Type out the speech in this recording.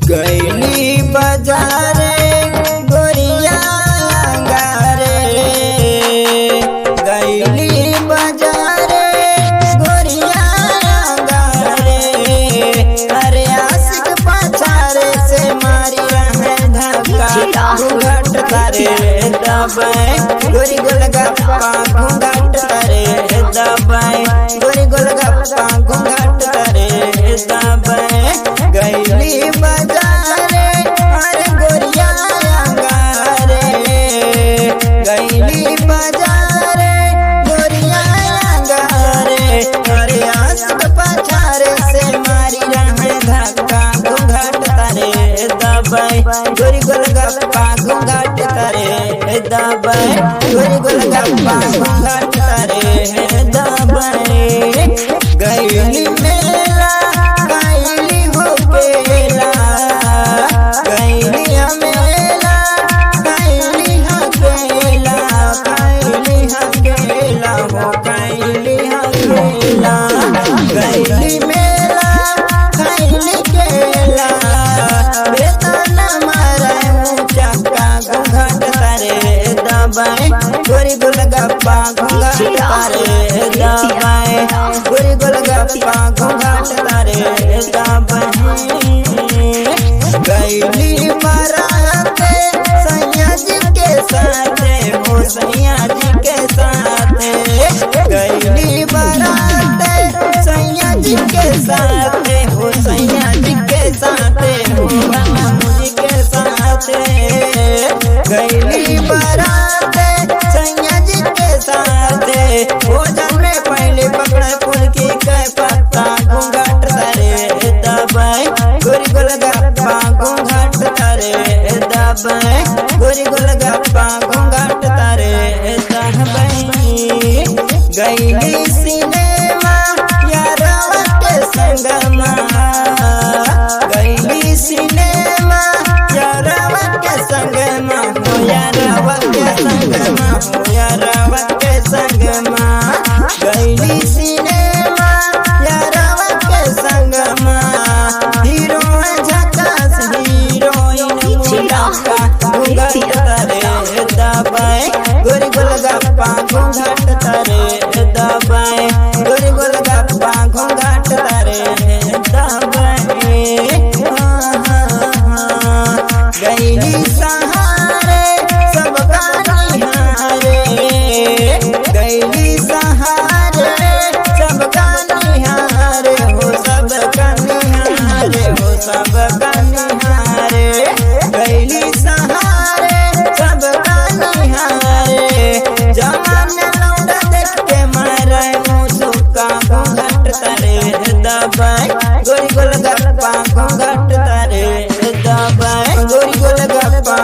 गैली बाजारे गोरिया गारे, गैली बाजारे गोरिया गारे। अरे आशिक पछारे से मारी रहे धक्का, घूंघट तारे दबाए गोरी गोलगप्पा, घूंघट तारे दबाए गोरी गोलगप्पा, घूंघट तारे दबाए। गैली बाजारे अरे गोरिया गारे, गैली बाजारे गोरिया गारे। अरे आशिक पछारे से मारी रहे धक्का, घूंघट तारे दबाए गोरी गोलगप्पा, घूंघट तारे दबाए गोरी गोलगप्पा, घूंघट तारे दबाए। गैली मेला गैली हो बेला, गैली मेला गैली हकेला, गैली हकेला हो गैली हकेला। गैली मेला गैली केला, बेतन मारे ऊंचा का, घूंघट तारे दबाए गोरी गोलगप्पा, घूंघट तारे दबाए गोरी गोलगप्पा, घूंघट तारे दबाए। गैली बाराते सैया जी के साथे हो, सैया जी के साथे। गैली बाराते सैया जी के साथे हो, सैया जी के साथे हो, जी के साथे। गैली बाराते सैया जी के साथे हो, जन्मे पहले पकड़ा फूल की कै पत्ता, घूंघट तारे दबाए गोरी गोलगप्पा, घूंघट तारे दबाए गोरी गोलगप्पा, घूंघट तारे दबाए। गैली सिनेमा यारवा के संगमा, गैली सिनेमा यारवा के संगमा हो, यारवा के संगमा हो, यारवा के संगमा। गैली सिनेमा यारवा के संगमा, हीरो झकास हीरोइन मुलाका, घूंघट तारे दबाए गोरी गोलगप्पा, घूंघट तारे दबाए गोरी गोलगप्पा, घूंघट तारे दबाए। गैली सहारे सबका निहारे, गैली सहारे सबका निहारे हो, सबका निहारे हो, सबका निहारे। गैली सहारे सबका निहारे, जवान लौंडा देख के मारे मुसुका, घूंघट तारे दबाए गोरी गोलगप्पा, घूंघट तारे दबाए गोरी गोलगप्पा।